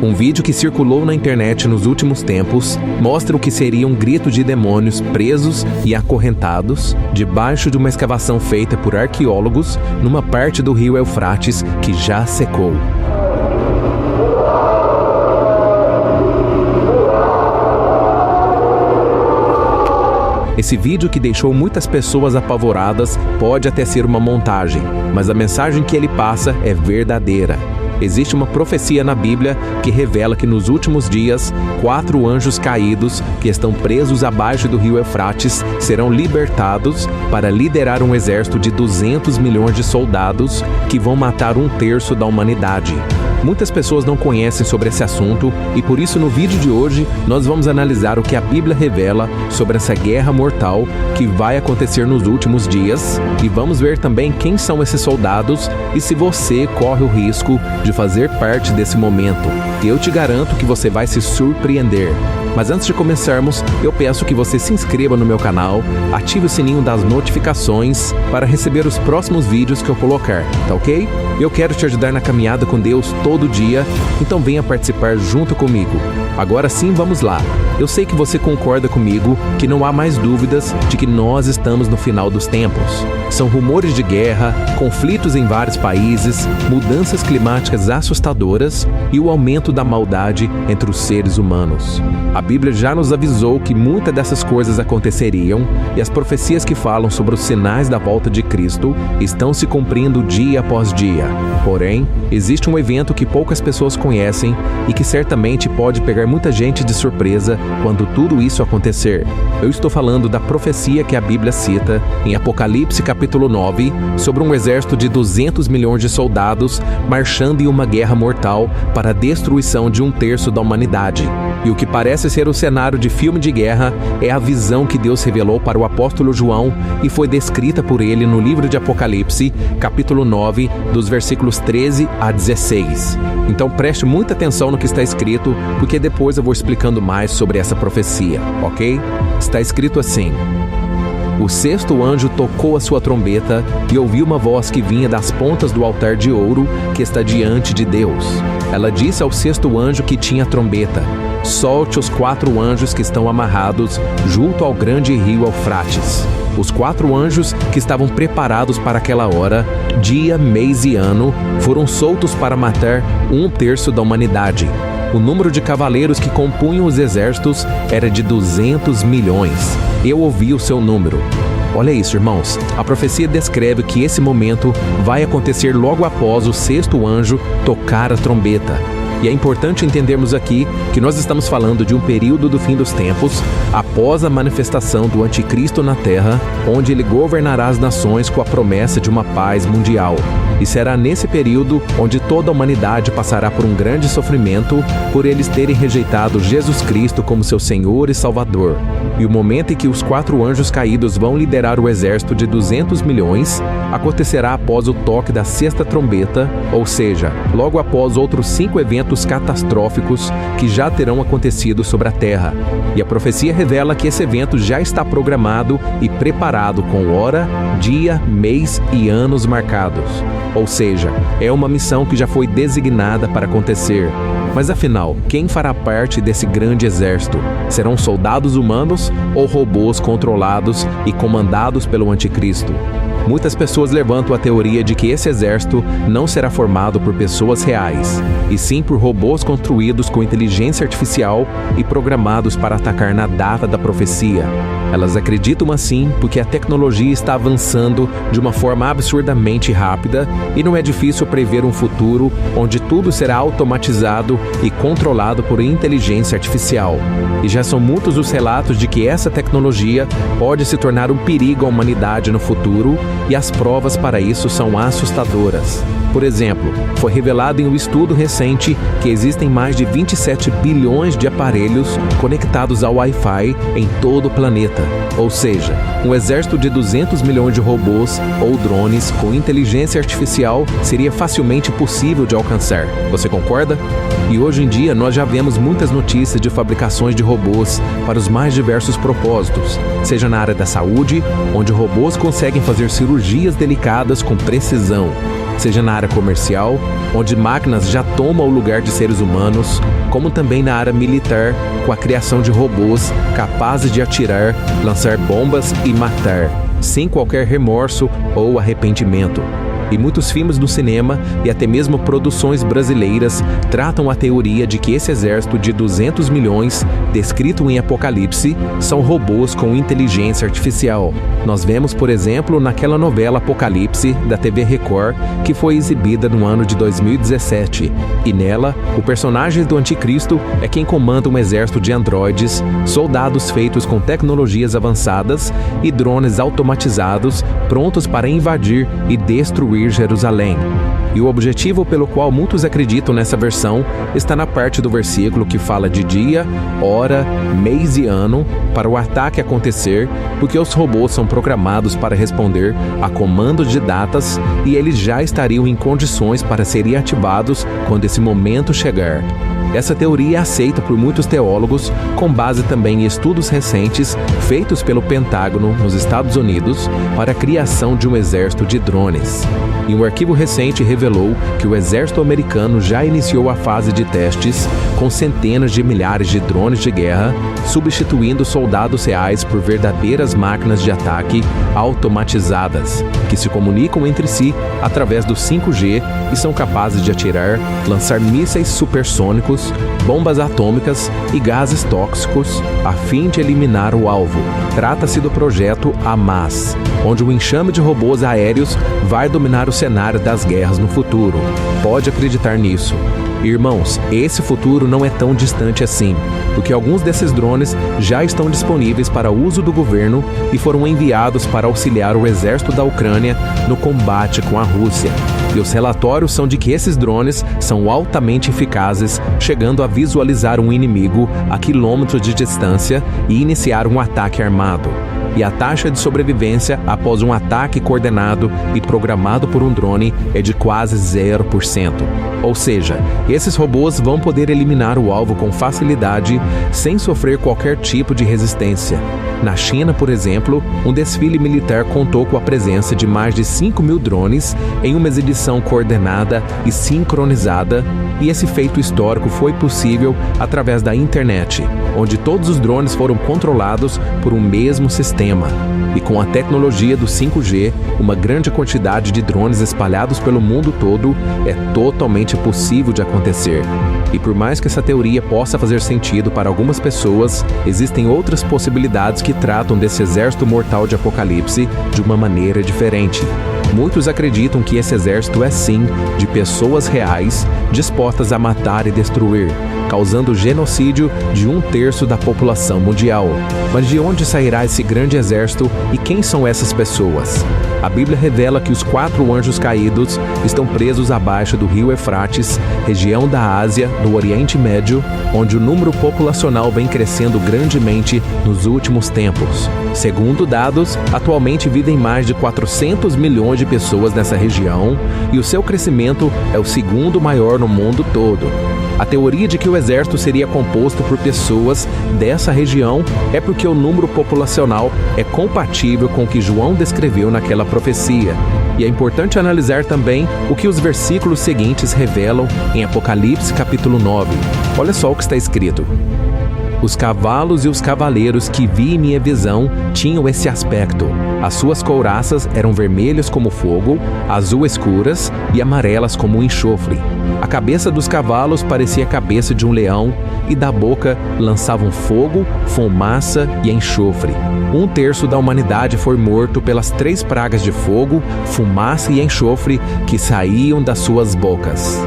Um vídeo que circulou na internet nos últimos tempos mostra o que seria um grito de demônios presos e acorrentados debaixo de uma escavação feita por arqueólogos numa parte do rio Eufrates que já secou. Esse vídeo, que deixou muitas pessoas apavoradas, pode até ser uma montagem, mas a mensagem que ele passa é verdadeira. Existe uma profecia na Bíblia que revela que nos últimos dias, 4 anjos caídos que estão presos abaixo do rio Eufrates serão libertados para liderar um exército de 200 milhões de soldados que vão matar 1/3 da humanidade. Muitas pessoas não conhecem sobre esse assunto e por isso no vídeo de hoje nós vamos analisar o que a Bíblia revela sobre essa guerra mortal que vai acontecer nos últimos dias e vamos ver também quem são esses soldados e se você corre o risco de fazer parte desse momento. Eu te garanto que você vai se surpreender. Mas antes de começarmos, eu peço que você se inscreva no meu canal, ative o sininho das notificações para receber os próximos vídeos que eu colocar, tá ok? Eu quero te ajudar na caminhada com Deus todo dia, então venha participar junto comigo. Agora sim, vamos lá. Eu sei que você concorda comigo que não há mais dúvidas de que nós estamos no final dos tempos. São rumores de guerra, conflitos em vários países, mudanças climáticas assustadoras e o aumento da maldade entre os seres humanos. A Bíblia já nos avisou que muitas dessas coisas aconteceriam e as profecias que falam sobre os sinais da volta de Cristo estão se cumprindo dia após dia. Porém, existe um evento que poucas pessoas conhecem e que certamente pode pegar muita gente de surpresa quando tudo isso acontecer. Eu estou falando da profecia que a Bíblia cita em Apocalipse capítulo 9 sobre um exército de 200 milhões de soldados marchando em uma guerra mortal para a destruição de 1/3 da humanidade. E o que parece ser o cenário de filme de guerra é a visão que Deus revelou para o apóstolo João e foi descrita por ele no livro de Apocalipse, capítulo 9, dos versículos 13 a 16. Então preste muita atenção no que está escrito, porque depois eu vou explicando mais sobre essa profecia, ok? Está escrito assim: O 6º anjo tocou a sua trombeta e ouviu uma voz que vinha das pontas do altar de ouro que está diante de Deus. Ela disse ao 6º anjo que tinha a trombeta: Solte os 4 anjos que estão amarrados junto ao grande rio Eufrates. Os 4 anjos que estavam preparados para aquela hora, dia, mês e ano, foram soltos para matar 1/3 da humanidade. O número de cavaleiros que compunham os exércitos era de 200 milhões. Eu ouvi o seu número. Olha isso, irmãos. A profecia descreve que esse momento vai acontecer logo após o 6º anjo tocar a trombeta. E é importante entendermos aqui que nós estamos falando de um período do fim dos tempos, após a manifestação do anticristo na Terra, onde ele governará as nações com a promessa de uma paz mundial. E será nesse período onde toda a humanidade passará por um grande sofrimento por eles terem rejeitado Jesus Cristo como seu Senhor e Salvador. E o momento em que os 4 anjos caídos vão liderar o exército de 200 milhões acontecerá após o toque da 6ª trombeta, ou seja, logo após outros 5 eventos catastróficos que já terão acontecido sobre a Terra. E a profecia revela que esse evento já está programado e preparado com hora, dia, mês e anos marcados. Ou seja, é uma missão que já foi designada para acontecer. Mas afinal, quem fará parte desse grande exército? Serão soldados humanos ou robôs controlados e comandados pelo anticristo? Muitas pessoas levantam a teoria de que esse exército não será formado por pessoas reais, e sim por robôs construídos com inteligência artificial e programados para atacar na data da profecia. Elas acreditam assim porque a tecnologia está avançando de uma forma absurdamente rápida e não é difícil prever um futuro onde tudo será automatizado e controlado por inteligência artificial. E já são muitos os relatos de que essa tecnologia pode se tornar um perigo à humanidade no futuro, e as provas para isso são assustadoras. Por exemplo, foi revelado em um estudo recente que existem mais de 27 bilhões de aparelhos conectados ao Wi-Fi em todo o planeta. Ou seja, um exército de 200 milhões de robôs ou drones com inteligência artificial seria facilmente possível de alcançar. Você concorda? E hoje em dia nós já vemos muitas notícias de fabricações de robôs para os mais diversos propósitos, seja na área da saúde, onde robôs conseguem fazer cirurgias delicadas com precisão, seja na área área comercial, onde máquinas já tomam o lugar de seres humanos, como também na área militar, com a criação de robôs capazes de atirar, lançar bombas e matar, sem qualquer remorso ou arrependimento. E muitos filmes do cinema e até mesmo produções brasileiras tratam a teoria de que esse exército de 200 milhões, descrito em Apocalipse, são robôs com inteligência artificial. Nós vemos, por exemplo, naquela novela Apocalipse, da TV Record, que foi exibida no ano de 2017. E nela, o personagem do Anticristo é quem comanda um exército de androides, soldados feitos com tecnologias avançadas e drones automatizados, prontos para invadir e destruir Jerusalém. E o objetivo pelo qual muitos acreditam nessa versão está na parte do versículo que fala de dia, hora, mês e ano para o ataque acontecer, porque os robôs são programados para responder a comandos de datas e eles já estariam em condições para serem ativados quando esse momento chegar. Essa teoria é aceita por muitos teólogos, com base também em estudos recentes feitos pelo Pentágono nos Estados Unidos para a criação de um exército de drones. E um arquivo recente revelou que o exército americano já iniciou a fase de testes com centenas de milhares de drones de guerra, substituindo soldados reais por verdadeiras máquinas de ataque automatizadas, que se comunicam entre si através do 5G e são capazes de atirar, lançar mísseis supersônicos, bombas atômicas e gases tóxicos a fim de eliminar o alvo. Trata-se do projeto HAMAS, onde um enxame de robôs aéreos vai dominar o cenário das guerras no futuro. Pode acreditar nisso. Irmãos, esse futuro não é tão distante assim, porque alguns desses drones já estão disponíveis para uso do governo e foram enviados para auxiliar o exército da Ucrânia no combate com a Rússia. E os relatórios são de que esses drones são altamente eficazes, chegando a visualizar um inimigo a quilômetros de distância e iniciar um ataque armado. E a taxa de sobrevivência após um ataque coordenado e programado por um drone é de quase 0%. Ou seja, esses robôs vão poder eliminar o alvo com facilidade, sem sofrer qualquer tipo de resistência. Na China, por exemplo, um desfile militar contou com a presença de mais de 5.000 drones em uma exibição coordenada e sincronizada, e esse feito histórico foi possível através da internet, onde todos os drones foram controlados por um mesmo sistema. E com a tecnologia do 5G, uma grande quantidade de drones espalhados pelo mundo todo é totalmente possível de acontecer. E por mais que essa teoria possa fazer sentido para algumas pessoas, existem outras possibilidades que tratam desse exército mortal de Apocalipse de uma maneira diferente. Muitos acreditam que esse exército é sim de pessoas reais dispostas a matar e destruir, causando genocídio de 1/3 da população mundial. Mas de onde sairá esse grande exército e quem são essas pessoas? A Bíblia revela que os 4 anjos caídos estão presos abaixo do rio Eufrates, região da Ásia, do Oriente Médio, onde o número populacional vem crescendo grandemente nos últimos tempos. Segundo dados, atualmente vivem mais de 400 milhões de pessoas nessa região e o seu crescimento é o segundo maior no mundo todo. A teoria de que o exército seria composto por pessoas dessa região é porque o número populacional é compatível com o que João descreveu naquela profecia. E é importante analisar também o que os versículos seguintes revelam em Apocalipse capítulo 9. Olha só o que está escrito. Os cavalos e os cavaleiros que vi em minha visão tinham esse aspecto. As suas couraças eram vermelhas como fogo, azul escuras e amarelas como enxofre. A cabeça dos cavalos parecia a cabeça de um leão e da boca lançavam fogo, fumaça e enxofre. 1/3 da humanidade foi morto pelas 3 pragas de fogo, fumaça e enxofre que saíam das suas bocas.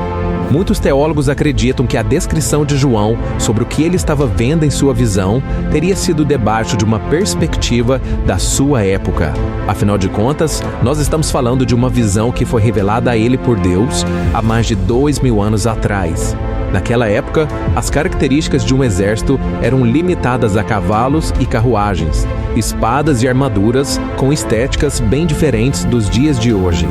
Muitos teólogos acreditam que a descrição de João sobre o que ele estava vendo em sua visão teria sido debaixo de uma perspectiva da sua época. Afinal de contas, nós estamos falando de uma visão que foi revelada a ele por Deus há mais de 2.000 anos atrás. Naquela época, as características de um exército eram limitadas a cavalos e carruagens, espadas e armaduras com estéticas bem diferentes dos dias de hoje.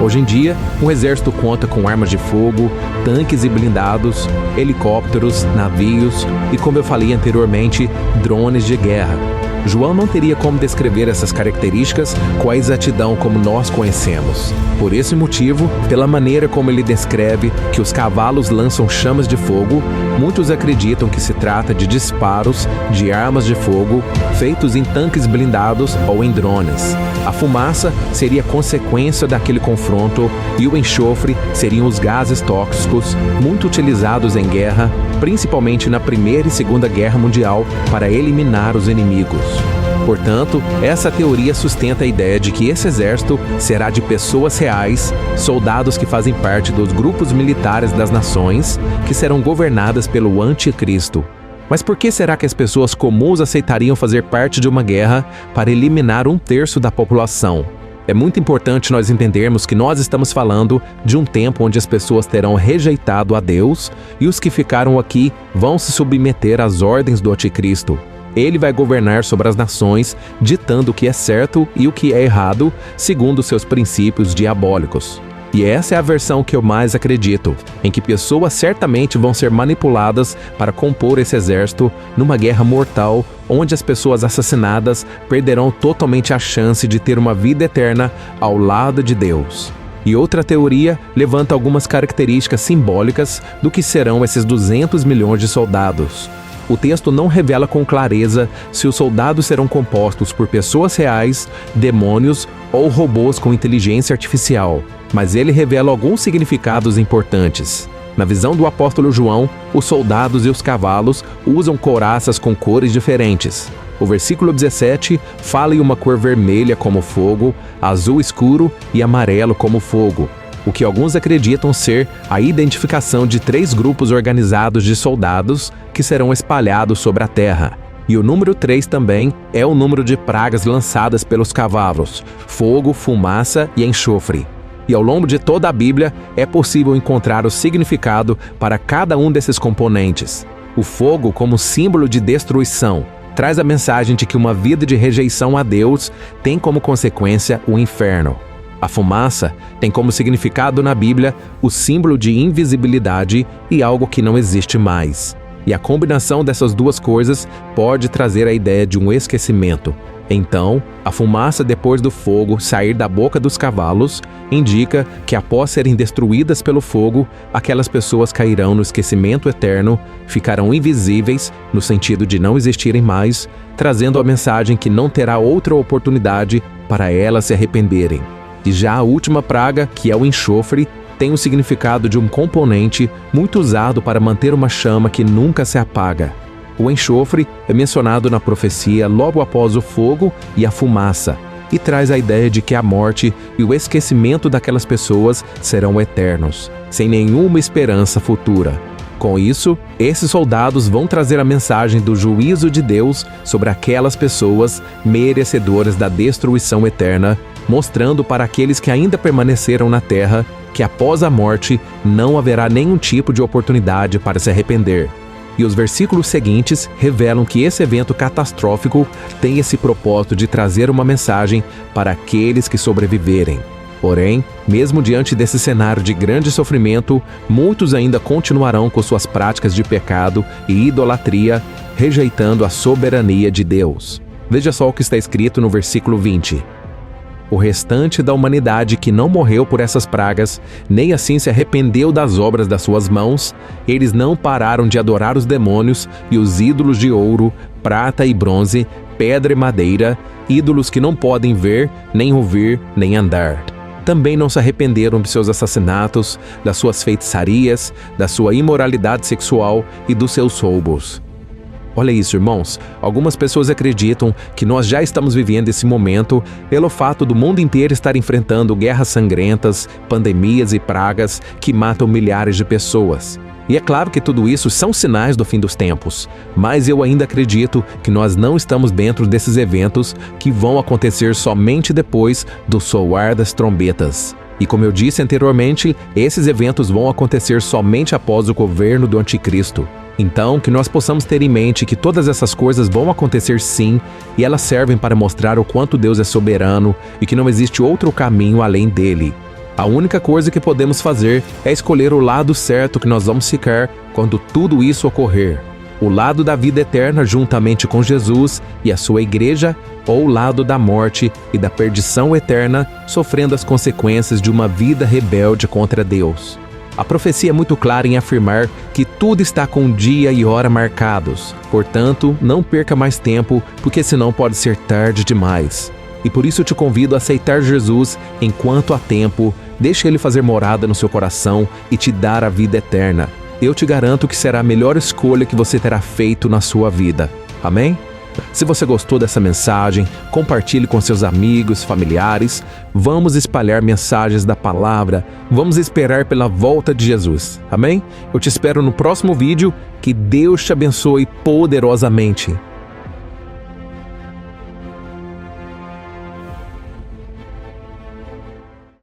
Hoje em dia, um exército conta com armas de fogo, tanques e blindados, helicópteros, navios e, como eu falei anteriormente, drones de guerra. João não teria como descrever essas características com a exatidão como nós conhecemos. Por esse motivo, pela maneira como ele descreve que os cavalos lançam chamas de fogo, muitos acreditam que se trata de disparos de armas de fogo feitos em tanques blindados ou em drones. A fumaça seria consequência daquele confronto e o enxofre seriam os gases tóxicos muito utilizados em guerra, principalmente na Primeira e Segunda Guerra Mundial, para eliminar os inimigos. Portanto, essa teoria sustenta a ideia de que esse exército será de pessoas reais, soldados que fazem parte dos grupos militares das nações, que serão governadas pelo anticristo. Mas por que será que as pessoas comuns aceitariam fazer parte de uma guerra para eliminar 1/3 da população? É muito importante nós entendermos que nós estamos falando de um tempo onde as pessoas terão rejeitado a Deus e os que ficaram aqui vão se submeter às ordens do anticristo. Ele vai governar sobre as nações, ditando o que é certo e o que é errado, segundo seus princípios diabólicos. E essa é a versão que eu mais acredito, em que pessoas certamente vão ser manipuladas para compor esse exército numa guerra mortal, onde as pessoas assassinadas perderão totalmente a chance de ter uma vida eterna ao lado de Deus. E outra teoria levanta algumas características simbólicas do que serão esses 200 milhões de soldados. O texto não revela com clareza se os soldados serão compostos por pessoas reais, demônios ou robôs com inteligência artificial, mas ele revela alguns significados importantes. Na visão do apóstolo João, os soldados e os cavalos usam couraças com cores diferentes. O versículo 17 fala em uma cor vermelha como fogo, azul escuro e amarelo como fogo, o que alguns acreditam ser a identificação de 3 grupos organizados de soldados que serão espalhados sobre a terra. E o número 3 também é o número de pragas lançadas pelos cavalos: fogo, fumaça e enxofre. E ao longo de toda a Bíblia é possível encontrar o significado para cada um desses componentes. O fogo, como símbolo de destruição, traz a mensagem de que uma vida de rejeição a Deus tem como consequência o inferno. A fumaça tem como significado na Bíblia o símbolo de invisibilidade e algo que não existe mais. E a combinação dessas duas coisas pode trazer a ideia de um esquecimento. Então, a fumaça depois do fogo sair da boca dos cavalos indica que após serem destruídas pelo fogo, aquelas pessoas cairão no esquecimento eterno, ficarão invisíveis no sentido de não existirem mais, trazendo a mensagem que não terá outra oportunidade para elas se arrependerem. E já a última praga, que é o enxofre, tem o significado de um componente muito usado para manter uma chama que nunca se apaga. O enxofre é mencionado na profecia logo após o fogo e a fumaça, e traz a ideia de que a morte e o esquecimento daquelas pessoas serão eternos, sem nenhuma esperança futura. Com isso, esses soldados vão trazer a mensagem do juízo de Deus sobre aquelas pessoas merecedoras da destruição eterna, mostrando para aqueles que ainda permaneceram na terra que após a morte não haverá nenhum tipo de oportunidade para se arrepender. E os versículos seguintes revelam que esse evento catastrófico tem esse propósito de trazer uma mensagem para aqueles que sobreviverem. Porém, mesmo diante desse cenário de grande sofrimento, muitos ainda continuarão com suas práticas de pecado e idolatria, rejeitando a soberania de Deus. Veja só o que está escrito no versículo 20. O restante da humanidade que não morreu por essas pragas, nem assim se arrependeu das obras das suas mãos, eles não pararam de adorar os demônios e os ídolos de ouro, prata e bronze, pedra e madeira, ídolos que não podem ver, nem ouvir, nem andar. Também não se arrependeram de seus assassinatos, das suas feitiçarias, da sua imoralidade sexual e dos seus roubos. Olha isso, irmãos. Algumas pessoas acreditam que nós já estamos vivendo esse momento pelo fato do mundo inteiro estar enfrentando guerras sangrentas, pandemias e pragas que matam milhares de pessoas. E é claro que tudo isso são sinais do fim dos tempos, mas eu ainda acredito que nós não estamos dentro desses eventos que vão acontecer somente depois do soar das trombetas. E como eu disse anteriormente, esses eventos vão acontecer somente após o governo do anticristo. Então, que nós possamos ter em mente que todas essas coisas vão acontecer sim, e elas servem para mostrar o quanto Deus é soberano e que não existe outro caminho além dele. A única coisa que podemos fazer é escolher o lado certo que nós vamos ficar quando tudo isso ocorrer. O lado da vida eterna juntamente com Jesus e a sua igreja, ou o lado da morte e da perdição eterna, sofrendo as consequências de uma vida rebelde contra Deus. A profecia é muito clara em afirmar que tudo está com dia e hora marcados. Portanto, não perca mais tempo, porque senão pode ser tarde demais. E por isso eu te convido a aceitar Jesus enquanto há tempo, deixe Ele fazer morada no seu coração e te dar a vida eterna. Eu te garanto que será a melhor escolha que você terá feito na sua vida. Amém? Se você gostou dessa mensagem, compartilhe com seus amigos, familiares. Vamos espalhar mensagens da palavra. Vamos esperar pela volta de Jesus. Amém? Eu te espero no próximo vídeo. Que Deus te abençoe poderosamente.